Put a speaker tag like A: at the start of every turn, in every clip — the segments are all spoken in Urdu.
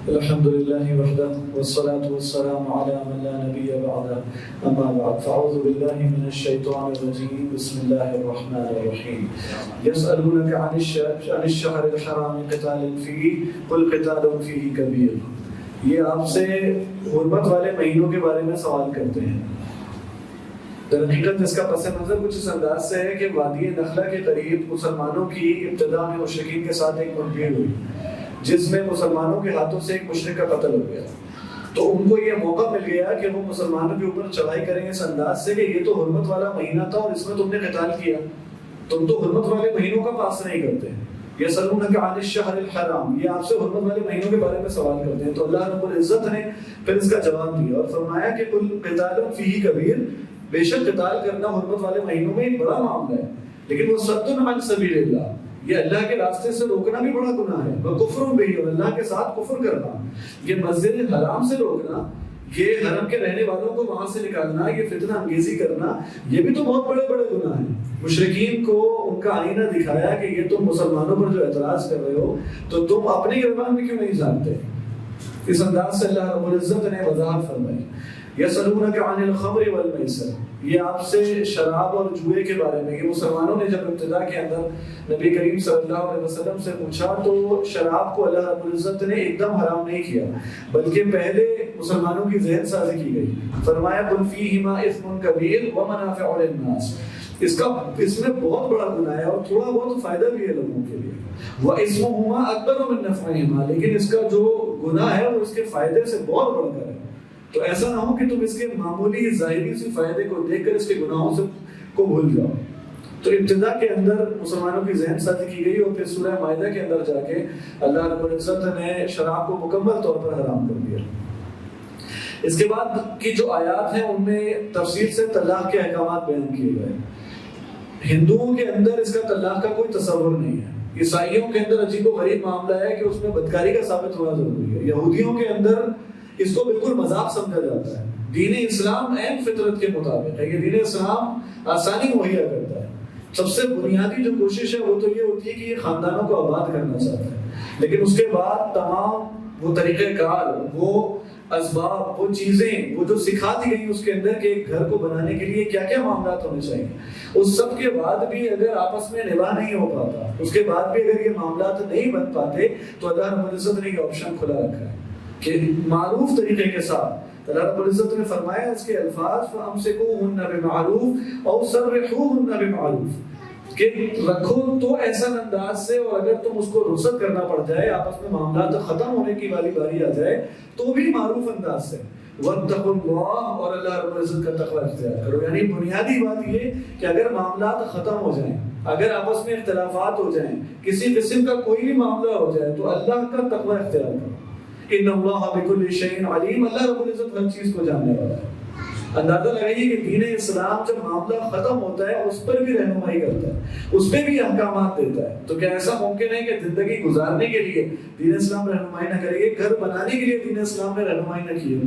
A: الحمد لله وحده والصلاة والسلام على من لا نبي بعده أما بعد فأعوذ بالله من الشيطان الرجيم بسم الله الرحمن الرحيم يسألونك عن الشهر الحرام قتال فيه قل قتال فيه كبير. یہ آپ سے حرمت والے مہینوں کے بارے میں سوال کرتے ہیں. در حقیقت اس کا پس منظر کچھ اس انداز سے ہے کہ وادی نخلا کے قریب مسلمانوں کی ابتدا میں مشرکین کے ساتھ ایک مدبیر ہوئی جس میں مسلمانوں کے ہاتھوں سے ایک مشرک کا قتل ہو گیا. تو ان کو یہ موقع مل گیا کہ وہ مسلمانوں کے اوپر چڑھائی کریں اس انداز سے کہ یہ تو حرمت والا مہینہ تھا اور اس میں تم نے قتال کیا, تم تو حرمت والے مہینوں کا پاس نہیں کرتے. یسألونک عن الشہر الحرام, یہ آپ سے حرمت والے مہینوں کے بارے میں سوال کرتے ہیں. تو اللہ رب العزت نے پھر اس کا جواب دیا اور فرمایا کہ قل قتال فیہ کبیر, بے شک قتال کرنا حرمت والے مہینوں میں ایک بڑا معاملہ ہے, لیکن وہ صد عن سبیل اللہ, یہ اللہ کے راستے سے روکنا بھی بڑا گناہ ہے. وَكُفْرٌ بِهِ, اور اللہ کے ساتھ کفر کرنا. یہ مسجد حرام سے روکنا, یہ حرم کے رہنے والوں کو وہاں سے نکالنا, یہ فتنہ انگیزی کرنا, یہ بھی تو بہت بڑے بڑے گناہ ہیں. مشرکین کو ان کا آئینہ دکھایا کہ یہ تم مسلمانوں پر جو اعتراض کر رہے ہو تو تم اپنی ایمان میں کیوں نہیں جانتے. اس انداز سے اللہ رب العزت نے وضاحت فرمائی. یسألونک عن الخمر والمیسر, یہ آپ سے شراب اور جوئے کے بارے میں. یہ مسلمانوں نے جب ابتدا کے اندر نبی کریم صلی اللہ علیہ وسلم سے پوچھا تو شراب کو اللہ رب العزت نے ایک دم حرام نہیں کیا, بلکہ پہلے مسلمانوں کی ذہن سازی کی گئی. فرمایا قل فیہما اثم کبیر ومنافع للناس, اس میں بہت بڑا گناہ ہے اور تھوڑا بہت فائدہ بھی ہے لوگوں کے لیے. واسمہما اکبر من نفعہما, لیکن اس کا جو گناہ ہے وہ اس کے فائدے سے بہت بڑھ کر ہے. تو ایسا نہ ہو کہ تم اس کے معمولی ظاہری سی فائدے کو دیکھ کر اس کے گناہوں سے کو بھول جاؤ. تو ابتدا کے اندر مسلمانوں کی ذہن سازی کی گئی اور پھر سورہ مائدہ کے اندر جا کے اللہ رب العزت نے شراب کو مکمل طور پر حرام کر دیا. اس کے بعد کی جو آیات ہیں ان میں تفصیل سے طلاق کے احکامات بیان کیے گئے. ہندوؤں کے اندر اس کا طلاق کا کوئی تصور نہیں ہے. عیسائیوں کے اندر عجیب و غریب معاملہ ہے کہ اس میں بدکاری کا ثابت ہونا ضروری ہے. یہودیوں کے اندر اس کو بالکل مذاق سمجھا جاتا ہے. دین اسلام عین فطرت کے مطابق ہے. یہ دین اسلام آسانی مہیا کرتا ہے. سب سے بنیادی جو کوشش ہے وہ تو یہ ہوتی ہے کہ یہ خاندانوں کو آباد کرنا چاہتا ہے, لیکن اس کے بعد تمام وہ طریقہ کار, وہ اسباب, وہ چیزیں, وہ جو سکھا دی گئی اس کے اندر کہ ایک گھر کو بنانے کے لیے کیا کیا معاملات ہونے چاہیے, اس سب کے بعد بھی اگر آپس میں نباہ نہیں ہو پاتا, اس کے بعد بھی اگر یہ معاملات نہیں بن پاتے, تو اللہ رب العزت نے یہ آپشن کھلا رکھا ہے کہ معروف طریقے کے ساتھ. اللہ رب العزت نے فرمایا اس کے الفاظ فَأَمْسِكُوهُنَّ بِمَعْرُوفٍ أَوْ سَرِّحُوهُنَّ بِمَعْرُوفٍ, کہ رکھو تو احسن انداز سے, اور اگر تم اس کو رخصت کرنا پڑ جائے, آپس میں معاملات ختم ہونے کی والی باری آ جائے تو بھی معروف انداز سے. وَاتَّقُوا اللَّهَ, اور اللہ رب العزت کا تقوی اختیار کرو. یعنی بنیادی بات یہ کہ اگر معاملات ختم ہو جائیں, اگر آپس میں اختلافات ہو جائیں, کسی قسم کا کوئی بھی معاملہ ہو جائے, تو اللہ کا تقوی اختیار کرو. ان اللہ بکل شیء علیم, اللہ رب العزت ہر چیز کو جاننے والا ہے. اندازہ لگائیے کہ دین اسلام جب معاملہ ختم ہوتا ہے اس پر بھی رہنمائی کرتا ہے, اس پہ بھی احکامات دیتا ہے. تو کیا ایسا ممکن ہے کہ زندگی گزارنے کے لیے دین اسلام رہنمائی نہ کرے, گھر بنانے کے لیے دین اسلام نے رہنمائی نہ کی؟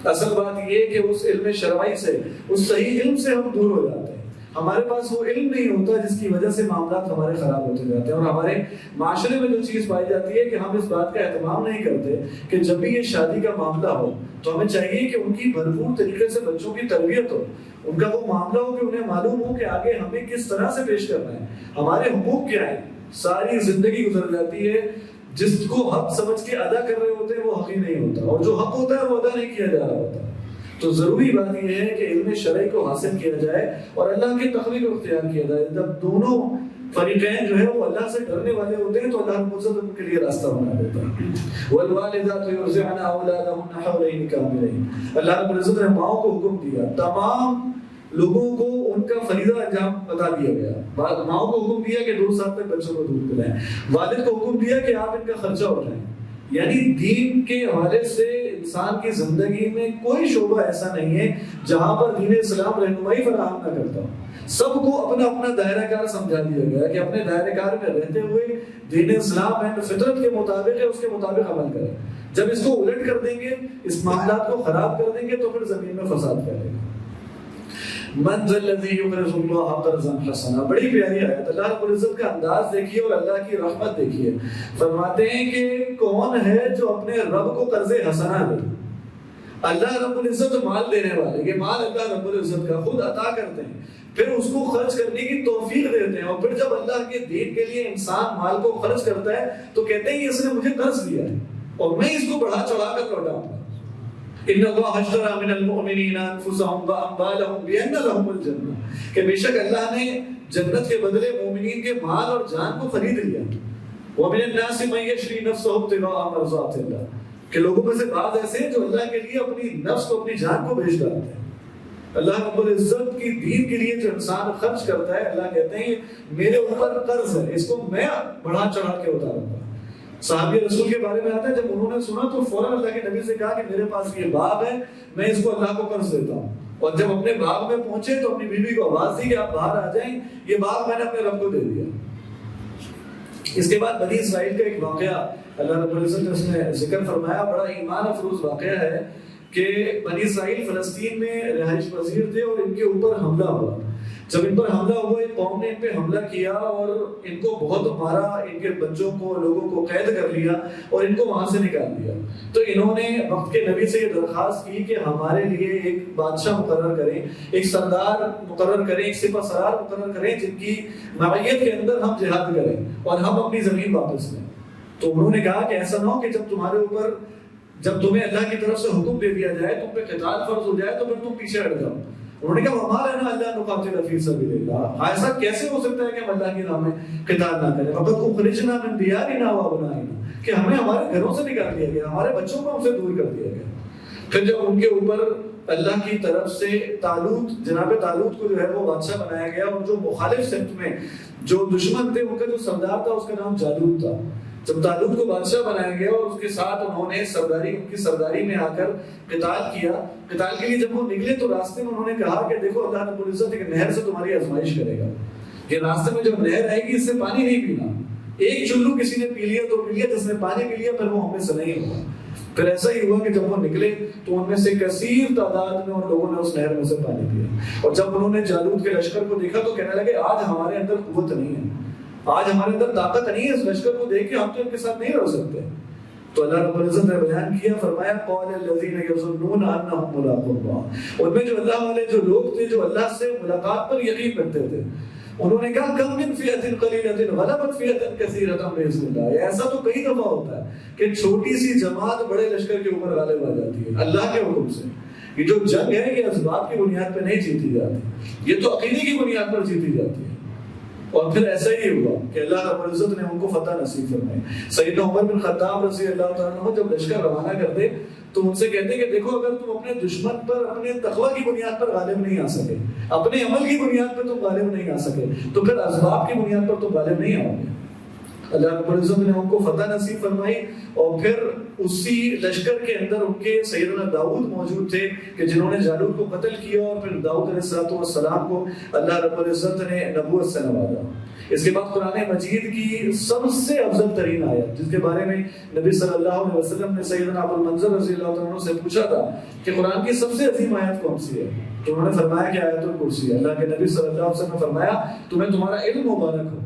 A: اصل بات یہ ہے کہ اس علم شرعی سے, اس صحیح علم سے ہم دور ہو جاتے ہیں. ہمارے پاس وہ علم نہیں ہوتا جس کی وجہ سے معاملات ہمارے خراب ہوتے جاتے ہیں. اور ہمارے معاشرے میں جو چیز پائی جاتی ہے کہ ہم اس بات کا اہتمام نہیں کرتے کہ جب بھی یہ شادی کا معاملہ ہو تو ہمیں چاہیے کہ ان کی بھرپور طریقے سے بچوں کی تربیت ہو, ان کا وہ معاملہ ہو کہ انہیں معلوم ہو کہ آگے ہمیں کس طرح سے پیش کرنا ہے, ہمارے حقوق کیا ہیں. ساری زندگی گزر جاتی ہے, جس کو حق سمجھ کے ادا کر رہے ہوتے ہیں وہ حق ہی نہیں ہوتا, اور جو حق ہوتا ہے وہ ادا نہیں کیا جا رہا ہوتا. تو ضروری بات یہ ہے کہ علم شرعی کو حاصل کیا جائے اور اللہ کے تقوی کو اختیار کیا جائے. جب دونوں فریقین جو ہے وہ اللہ سے ڈرنے والے ہوتے ہیں تو اللہ رب العزت ان کے لیے راستہ بنا دیتا ہے. والوالدات یرضعن اولادهن حولین کاملین, اللہ رب العزت نے ماؤں کو حکم دیا, تمام لوگوں کو ان کا فریضہ انجام بتا دیا گیا. ماؤں کو حکم دیا کہ 2 سال تک بچوں کو دودھ پلائیں, والد کو حکم دیا کہ آپ ان کا خرچہ اٹھائیں. یعنی دین کے حوالے سے انسان کی زندگی میں کوئی شعبہ ایسا نہیں ہے جہاں پر دین اسلام رہنمائی فراہم نہ کرتا ہو. سب کو اپنا اپنا دائرہ کار سمجھا دیا گیا کہ اپنے دائرہ کار میں رہتے ہوئے دین اسلام ہے فطرت کے مطابق ہے, اس کے مطابق عمل کریں. جب اس کو الٹ کر دیں گے, اس معاملات کو خراب کر دیں گے, تو پھر زمین میں فساد پھیلے گا. من ذا الذی یقرض اللہ قرضا حسنا، بڑی پیاری آیت، اللہ رب العزت کا انداز دیکھیے اور اللہ کی رحمت دیکھیے. فرماتے ہیں کہ کون ہے جو اپنے رب کو قرض حسنا دے. اللہ رب العزت مال دینے والے، یہ مال اللہ رب العزت کا خود عطا کرتے ہیں، پھر اس کو خرچ کرنے کی توفیق دیتے ہیں، اور پھر جب اللہ کے دین کے لیے انسان مال کو خرچ کرتا ہے تو کہتے ہیں اس نے مجھے قرض دیا ہے اور میں اس کو بڑھا چڑھا کر لوٹاؤں گا. ان اللہ اشتری من المؤمنین انفسهم واموالهم بان لهم الجنہ، کہ بے شک اللہ نے جنت کے بدلے مومنین کے مال اور جان کو خرید لیا. ومن الناس من یشری نفسه ابتغاء مرضات اللہ، کہ لوگوں میں سے بعض ایسے ہیں جو اللہ کے لیے اپنی نفس کو، اپنی جان کو بیچ ڈالتے ہیں. اللہ رب العزت کی دین کے لیے جو انسان خرچ کرتا ہے، اللہ کہتے ہیں میرے اوپر قرض ہے، اس کو میں بڑھا چڑھا کے اتاروں گا. صحابی رسول کے بارے میں آتا ہے جب انہوں نے سنا تو فوراً اللہ کے نبی سے کہا کہ میرے پاس یہ باغ ہے، میں اس کو اللہ کو قرض دیتا ہوں. اور جب اپنے باغ میں پہنچے تو اپنی بیوی کو آواز دی کہ آپ باہر آ جائیں، یہ باغ میں نے اپنے رب کو دے دیا. اس کے بعد بنی اسرائیل کا ایک واقعہ اللہ رب العزت نے اس میں ذکر فرمایا، بڑا ایمان افروز واقعہ ہے کہ بنی اسرائیل فلسطین میں رہائش پذیر تھے اور ان کے اوپر حملہ ہوا. جب ان پر حملہ ہوا، ایک قوم نے ان پہ حملہ کیا اور ان کو بہت مارا، ان کے بچوں کو، لوگوں کو قید کر لیا اور ان کو وہاں سے نکال دیا. تو انہوں نے وقت کے نبی سے یہ درخواست کی کہ ہمارے لیے ایک بادشاہ مقرر کریں، ایک سردار مقرر کریں، ایک سپہ سالار مقرر کریں جن کی معیت کے اندر ہم جہاد کریں اور ہم اپنی زمین واپس لیں. تو انہوں نے کہا کہ ایسا نہ ہو کہ جب تمہارے اوپر، جب تمہیں اللہ کی طرف سے حکم دے دیا جائے، تم پہ قتال فرض ہو جائے تو پھر تم پیچھے ہٹ جاؤ. انہوں نے کہا ہمارا نا اللہ نقاتل فی سبیل اللہ، ایسا کیسے ہو سکتا ہے کہ ہم اللہ کی راہ میں قتال نہ کریں. فقد اخرجنا من دیارنا وابنائنا، کہ ہمیں ہمارے گھروں سے نکال دیا گیا، ہمارے بچوں کو ہم سے دور کر دیا گیا. پھر جب ان کے اوپر اللہ کی طرف سے طالوت، جناب طالوت کو جو ہے وہ بادشاہ بنایا گیا، اور جو مخالف سمت میں جو دشمن تھے ان کا جو سردار تھا اس کا نام جالوت تھا. جب طالوت کو بادشاہ بنایا گیا اور اس کے ساتھ انہوں نے سرداری، ان کی سرداری میں آ کر قتال کیا. قتال کے لیے جب وہ نکلے تو راستے میں انہوں نے کہا کہ دیکھو اللہ رب العزت ایک نہر سے تمہاری آزمائش کرے گا، یہ راستے میں جب نہر آئے گی اس سے پانی نہیں پینا. ایک چلو کسی نے پی لیا تو پی لیا، جس نے پانی پی لیا پھر وہ ہم میں سے نہیں ہوا. پھر ایسا ہی ہوا کہ جب وہ نکلے تو ان میں سے کثیر تعداد میں ان لوگوں نے اس نہر میں سے پانی پیا. اور جب انہوں نے جالوت کے لشکر کو دیکھا تو کہنے لگے آج ہمارے اندر قوت نہیں ہے، آج ہمارے اندر طاقت نہیں ہے، اس لشکر کو دیکھ کے ہم تو ان کے ساتھ نہیں رہ سکتے. تو اللہ رب العزت نے بیان کیا، فرمایا قال الذين يظنون انهم ملاقو الله، ان میں جو اللہ والے جو لوگ تھے جو اللہ سے ملاقات پر یقین رکھتے تھے، انہوں نے کہا کم من فئة قلیلة غلبت فئة کثیرة بإذن اللہ. ایسا تو کئی دفعہ ہوتا ہے کہ چھوٹی سی جماعت بڑے لشکر کے اوپر غالب آ جاتی ہے اللہ کے حکم سے. یہ جو جنگ ہے یہ اسباب کی بنیاد پہ نہیں جیتی جاتی، یہ تو عقیدے کی بنیاد پر جیتی جاتی ہے. اور پھر ایسا ہی ہوا کہ اللہ رب العزت نے ان کو فتح نصیب فرمائی. سیدنا عمر بن خطاب رضی اللہ تعالیٰ عنہ جب لشکر روانہ کرتے تو ان سے کہتے کہ دیکھو اگر تم اپنے دشمن پر اپنے تقوی کی بنیاد پر غالب نہیں آ سکے، اپنے عمل کی بنیاد پر تم غالب نہیں آ سکے، تو پھر اسباب کی بنیاد پر تم غالب نہیں آؤ گے. اللہ رب العزت نے ان کو فتح نصیب فرمائی. اور پھر اسی لشکر کے اندر ان کے سیدنا داؤد موجود تھے کہ جنہوں نے جالوت کو قتل کیا، اور پھر داؤد علیہ السلام کو اللہ رب العزت نے نبوت سے نوازا. اس کے بعد قرآن مجید کی سب سے افضل ترین آیت جس کے بارے میں نبی صلی اللہ علیہ وسلم نے سیدنا ابو المنذر رضی اللہ عنہ سے پوچھا تھا کہ قرآن کی سب سے عظیم آیت کون سی ہے، تو انہوں نے فرمایا کہ آیت الکرسی ہے. اللہ کے نبی صلی اللہ علیہ وسلم نے فرمایا تمہیں تمہارا علم مبارک ہو.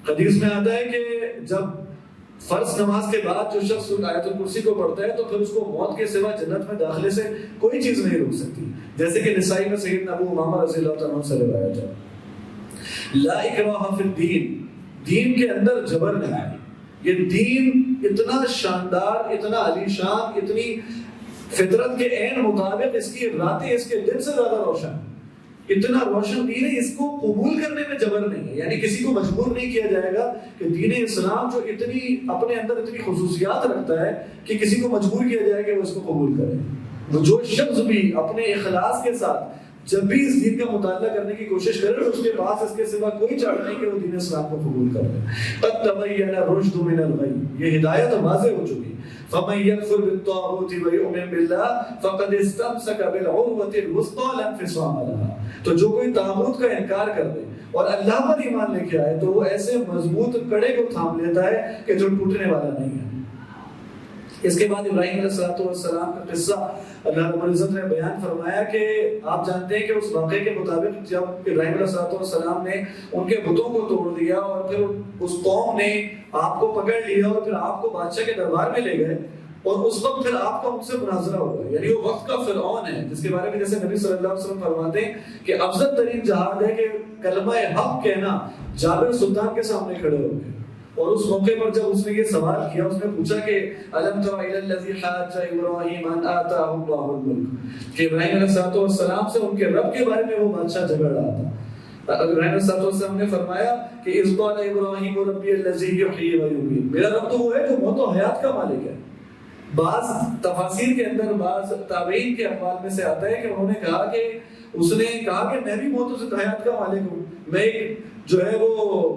A: حدیث میں آتا ہے کہ جب فرض نماز کے بعد جو شخص آیت الکرسی کو پڑھتا ہے تو پھر اس کو موت کے سوا جنت میں داخلے سے کوئی چیز نہیں روک سکتی، جیسے کہ نسائی میں سیدنا ابو امامہ رضی اللہ عنہ سے روایت ہے. لا اکراہ فی الدین، دین کے اندر جبر نہیں. یہ دین اتنا شاندار، اتنا علی شان، اتنی فطرت کے عین مطابق اس کی راتیں اس کے دن سے زیادہ روشن، اتنا روشن دین ہے، اس کو قبول کرنے میں جبر نہیں ہے. یعنی کسی کو مجبور نہیں کیا جائے گا کہ دین اسلام جو اتنی اپنے اندر اتنی خصوصیات رکھتا ہے کہ کسی کو مجبور کیا جائے کہ وہ اس کو قبول کرے. وہ جو شخص بھی اپنے اخلاص کے ساتھ جب بھی اس دین کا مطالعہ کرنے کی کوشش کرے تو اس کے پاس اس کے سوا کوئی چارہ نہیں کہ وہ دین اسلام کو قبول کر لے. قد تبین الرشد من الغی، یہ ہدایت واضح ہو چکی. فمن یکفر بالطاغوت ویؤمن باللہ فقد استمسک بالعروۃ الوثقی لا انفصام لها. تو جو کوئی طاغوت کا انکار کر دے اور اللہ پر ایمان لے کے آئے تو وہ ایسے مضبوط کڑے کو تھام لیتا ہے کہ جو ٹوٹنے والا نہیں ہے. اس کے بعد ابراہیم علیہ السلام کا قصہ اللہ رب العزت نے بیان فرمایا کہ آپ جانتے ہیں کہ اس واقعے کے مطابق جب ابراہیم علیہ السلام نے ان کے بتوں کو توڑ دیا اور پھر اس قوم نے آپ کو پکڑ لیا اور پھر آپ کو بادشاہ کے دربار میں لے گئے، اور اس وقت پھر آپ کا ان سے مناظرہ ہوا، یعنی وہ وقت کا فرعون ہے جس کے بارے میں جیسے نبی صلی اللہ علیہ وسلم فرماتے ہیں کہ افضل ترین جہاد ہے کہ کلمہ حق کہنا جابر سلطان کے سامنے کھڑے ہو گئے۔ اور اس موقع پر جب اس نے یہ سوال کیا، اس نے پوچھا کہ الم تر الی الذی حاج ابراہیم ان آتاہ اللہ الملک، کہ ابراہیم علیہ السلام سے ان کے رب کے بارے میں وہ بادشاہ جھگڑ رہا تھا۔ ابراہیم علیہ السلام نے فرمایا کہ اذ قال ابراہیم ربی الذی یحیی و یمیت، میرا رب تو وہ ہے جو موت و حیات کا مالک ہے۔ بعض تفاسیر کے اندر بعض تابعین کے اقوال میں سے آتا ہے کہ انہوں نے کہا کہ اس نے کہا کہ میں بھی موت و حیات کا مالک ہوں، میں جو ہے وہ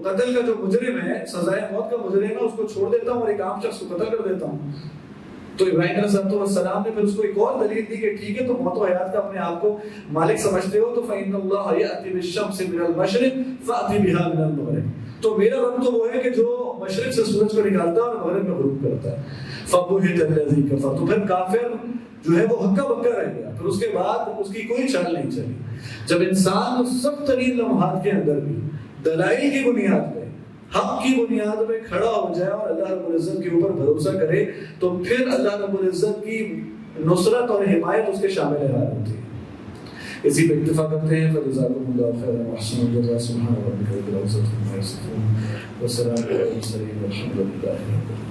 A: قتل کا جو مجرم ہے، سزائے موت کا مجرم ہے، اس کو چھوڑ دیتا ہوں اور ایک عام شخص کو قتل کر دیتا ہوں۔ تو ابراہیم علیہ السلام نے پھر اس کو ایک اور دلیل دی کہ ٹھیک ہے تو موت و حیات کا اپنے آپ کو مالک سمجھتے ہو تو فإن اللہ یأتی بالشمس من المشرق فأتی بها من المغرب، تو میرا رب تو وہ ہے کہ جو مشرق سے سورج کو نکالتا ہے اور مغرب میں غروب کرتا ہے۔ فبہت الذی کفر، تو پھر کافر جو ہے وہ ہکا بکا رہ گیا، پھر اس کے بعد اس کی کوئی چال نہیں چلی۔ جب انسان سخت ترین لمحات کے اندر بھی دلائل کی بنیاد پہ، حق کی بنیاد پہ کھڑا ہو جائے اور اللہ رب العزت کے اوپر بھروسہ کرے تو پھر اللہ رب العزت کی نصرت اور حمایت اس کے شامل حال ہوتی ہے۔ اسی پہ اکتفا کرتے ہیں۔ فجزاکم اللہ خیرا واحسن الجزاء، سبحان ربک رب العزت عما یصفون وسلام علی المرسلین والحمد للہ رب العالمین۔